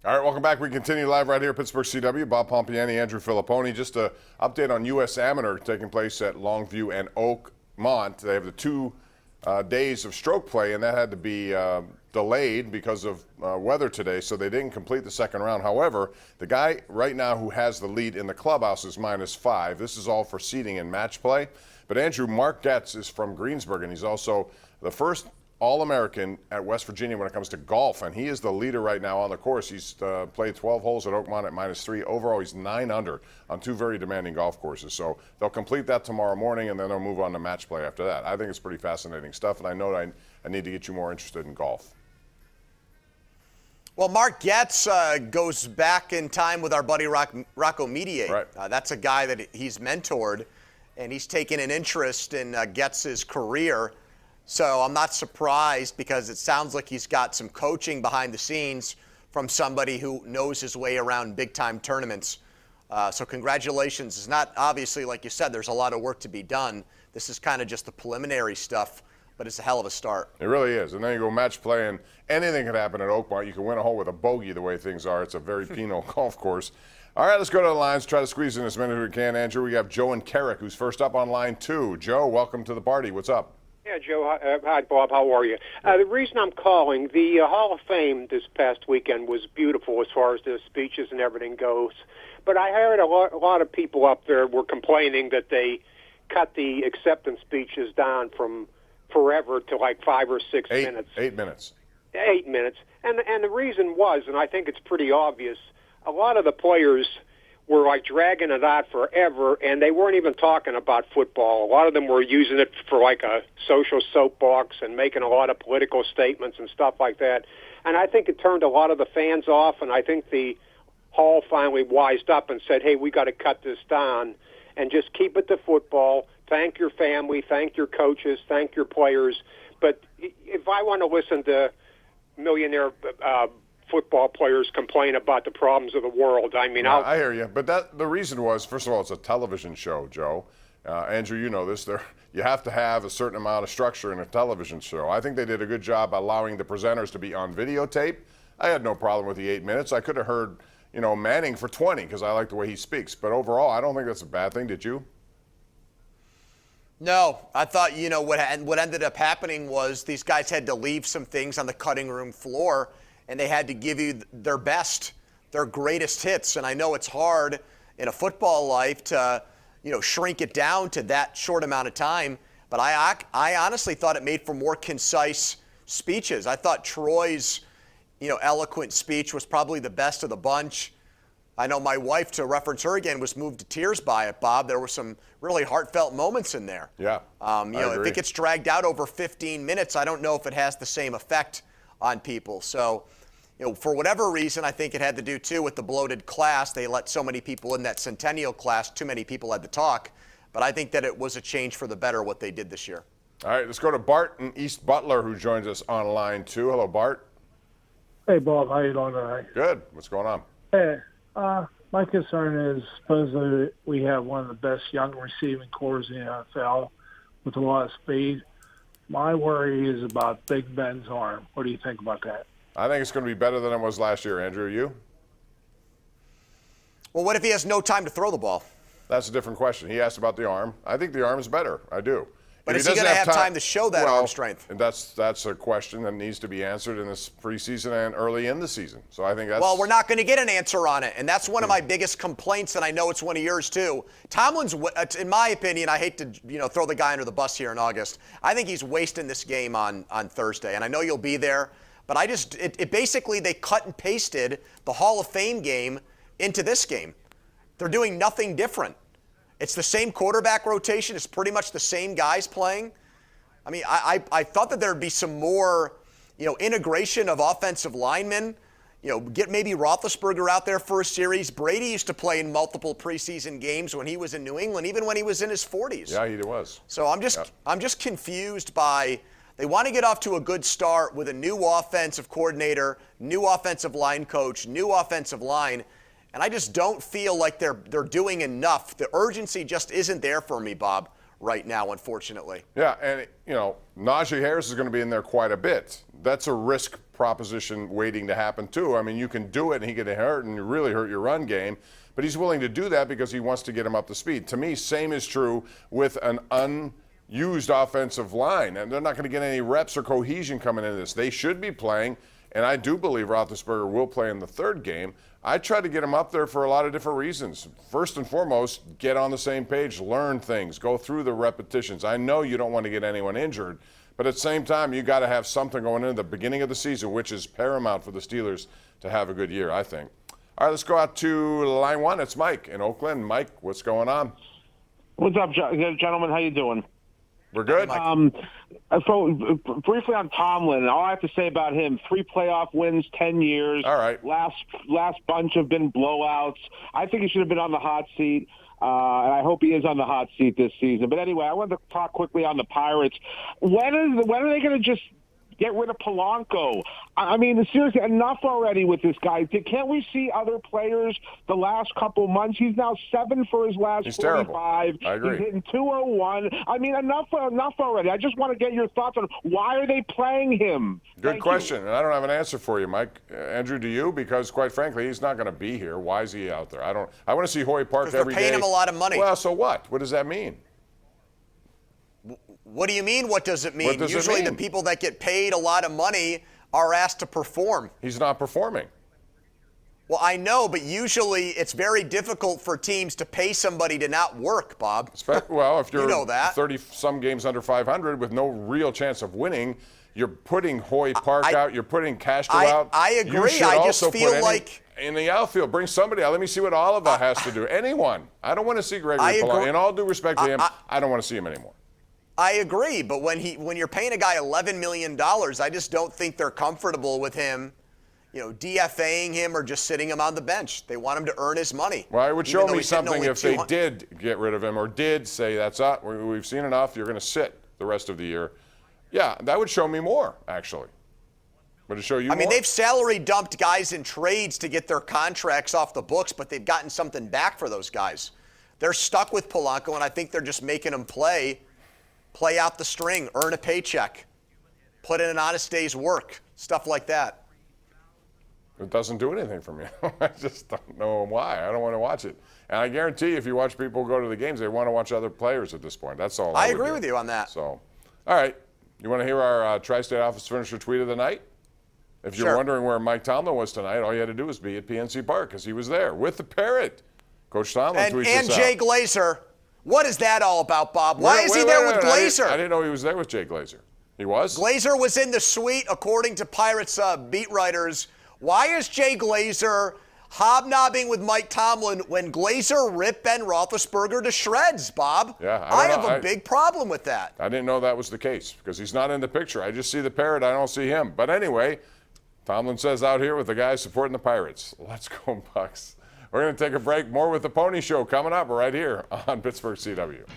All right, welcome back. We continue live right here, Pittsburgh CW. Bob Pompeani, Andrew Fillipponi. Just an update on U.S. Amateur taking place at Longview and Oakmont. They have the 2 days of stroke play, and that had to be delayed because of weather today, so they didn't complete the second round. However, the guy right now who has the lead in the clubhouse is -5. This is all for seeding and match play. But Andrew, Mark Getz is from Greensburg, and he's also the first All-American at West Virginia when it comes to golf, and he is the leader right now on the course. He's played 12 holes at Oakmont at -3. Overall, he's 9 under on 2 very demanding golf courses. So they'll complete that tomorrow morning, and then they'll move on to match play after that. I think it's pretty fascinating stuff, and I know I need to get you more interested in golf. Well, Mark Getz goes back in time with our buddy Rocco Mediate. Right. That's a guy that he's mentored, and he's taken an interest in Getz's career. So I'm not surprised because it sounds like he's got some coaching behind the scenes from somebody who knows his way around big-time tournaments. So congratulations. It's not, obviously, like you said, there's a lot of work to be done. This is kind of just the preliminary stuff, but it's a hell of a start. It really is. And then you go match play, and anything could happen at Oakmont. You can win a hole with a bogey the way things are. It's a very penal golf course. All right, let's go to the lines, try to squeeze in as many as we can. Andrew, we have Joe and Carrick, who's first up on line 2. Joe, welcome to the party. What's up? Yeah, Joe. Hi, Bob. How are you? The reason I'm calling, the Hall of Fame this past weekend was beautiful as far as the speeches and everything goes. But I heard a lot of people up there were complaining that they cut the acceptance speeches down from forever to like 5 or 6 minutes. 8 minutes. 8 minutes. And the reason was, and I think it's pretty obvious, a lot of the players were like dragging it out forever, and they weren't even talking about football. A lot of them were using it for like a social soapbox and making a lot of political statements and stuff like that. And I think it turned a lot of the fans off, and I think the Hall finally wised up and said, hey, we got to cut this down and just keep it to football. Thank your family, thank your coaches, thank your players. But if I want to listen to millionaire football players complain about the problems of the world, I mean, I hear you. But the reason was, first of all, it's a television show, Joe. Andrew, you know this. You have to have a certain amount of structure in a television show. I think they did a good job allowing the presenters to be on videotape. I had no problem with the 8 minutes. I could have heard, Manning for 20 because I like the way he speaks. But overall, I don't think that's a bad thing. Did you? No, I thought, what ended up happening was these guys had to leave some things on the cutting room floor, and they had to give you their best, their greatest hits. And I know it's hard in a football life to, shrink it down to that short amount of time. But I honestly thought it made for more concise speeches. I thought Troy's, eloquent speech was probably the best of the bunch. I know my wife, to reference her again, was moved to tears by it, Bob. There were some really heartfelt moments in there. Yeah, if it gets dragged out over 15 minutes, I don't know if it has the same effect on people. So, for whatever reason, I think it had to do, too, with the bloated class. They let so many people in that centennial class, too many people had to talk. But I think that it was a change for the better what they did this year. All right, let's go to Bart in East Butler, who joins us on line 2. Hello, Bart. Hey, Bob. How you doing tonight? Good. What's going on? Hey, my concern is supposedly we have one of the best young receiving corps in the NFL with a lot of speed. My worry is about Big Ben's arm. What do you think about that? I think it's going to be better than it was last year, Andrew. You? Well, what if he has no time to throw the ball? That's a different question. He asked about the arm. I think the arm is better. I do. But is he going to have time to show that arm strength? And that's a question that needs to be answered in this preseason and early in the season. So I think that's... Well, we're not going to get an answer on it, and that's one of my biggest complaints, and I know it's one of yours too. Tomlin's, in my opinion, I hate to throw the guy under the bus here in August. I think he's wasting this game on Thursday, and I know you'll be there. But it basically, they cut and pasted the Hall of Fame game into this game. They're doing nothing different. It's the same quarterback rotation. It's pretty much the same guys playing. I mean, I thought that there'd be some more, integration of offensive linemen. Get maybe Roethlisberger out there for a series. Brady used to play in multiple preseason games when he was in New England, even when he was in his 40s. Yeah, he was. So I'm just confused by... They want to get off to a good start with a new offensive coordinator, new offensive line coach, new offensive line, and I just don't feel like they're doing enough. The urgency just isn't there for me, Bob. right now, unfortunately. Yeah, and, Najee Harris is going to be in there quite a bit. That's a risk proposition waiting to happen, too. I mean, you can do it, and he can hurt and really hurt your run game, but he's willing to do that because he wants to get him up to speed. To me, same is true with an unused offensive line, and they're not going to get any reps or cohesion coming into this. They should be playing, and I do believe Roethlisberger will play in the third game. I try to get him up there for a lot of different reasons. First and foremost, get on the same page, learn things, go through the repetitions. I know you don't want to get anyone injured, but at the same time, you got to have something going into the beginning of the season, which is paramount for the Steelers to have a good year, I think. All right, let's go out to line one. It's Mike in Oakland. Mike, what's going on? What's up, gentlemen? How you doing? We're good. So briefly on Tomlin, all I have to say about him: 3 playoff wins, 10 years. All right. Last bunch have been blowouts. I think he should have been on the hot seat. And I hope he is on the hot seat this season. But anyway, I wanted to talk quickly on the Pirates. When are they going to just get rid of Polanco? I mean, seriously, enough already with this guy. Can't we see other players the last couple months? He's now 7 for his last He's 45. terrible. I agree. He's hitting 201. I mean, enough already. I just want to get your thoughts on why are they playing him? Good question, and I don't have an answer for you, Mike. Andrew, do you? Because quite frankly, he's not going to be here. Why is he out there? I want to see Hoy Park every day. Because they're paying him a lot of money. Well, so what? What does that mean? What do you mean, what does it mean? What does it Usually mean? the people that get paid a lot of money are asked to perform. He's not performing. Well, I know, but usually it's very difficult for teams to pay somebody to not work, Bob. Well, if you're You know that. 30-some games under 500 with no real chance of winning, you're putting Hoy Park out, you're putting Castro out. I You agree. should I just also feel put like in the outfield, bring somebody out. Let me see what Oliva has to do. Anyone. I don't want to see Gregory Polanco. In all due respect to him, I don't want to see him anymore. I agree, but when you're paying a guy $11 million, I just don't think they're comfortable with him, DFAing him or just sitting him on the bench. They want him to earn his money. Well, it would show me something if they 200. did get rid of him or did say, that's up, we've seen enough, you're going to sit the rest of the year. Yeah, that would show me more, actually. Would it show you more? I mean, they've salary dumped guys in trades to get their contracts off the books, but they've gotten something back for those guys. They're stuck with Polanco, and I think they're just making him play out the string, earn a paycheck, put in an honest day's work, stuff like that. It doesn't do anything for me. I just don't know why. I don't want to watch it. And I guarantee if you watch people go to the games, they want to watch other players at this point. That's all I would agree do. with you on that. So, all right. You want to hear our Tri-State Office finisher tweet of the night? If you're Sure. wondering where Mike Tomlin was tonight, all you had to do was be at PNC Park because he was there with the parrot. Coach Tomlin tweets And this Jay out. Glazer. What is that all about, Bob? Why is he there with Glazer? I didn't know he was there with Jay Glazer. He was? Glazer was in the suite, according to Pirates beat writers. Why is Jay Glazer hobnobbing with Mike Tomlin when Glazer ripped Ben Roethlisberger to shreds, Bob? Yeah, I have a big problem with that. I didn't know that was the case because he's not in the picture. I just see the parrot. I don't see him. But anyway, Tomlin says out here with the guys supporting the Pirates. Let's go, Bucks. We're going to take a break. More with the Pony Show coming up right here on Pittsburgh CW.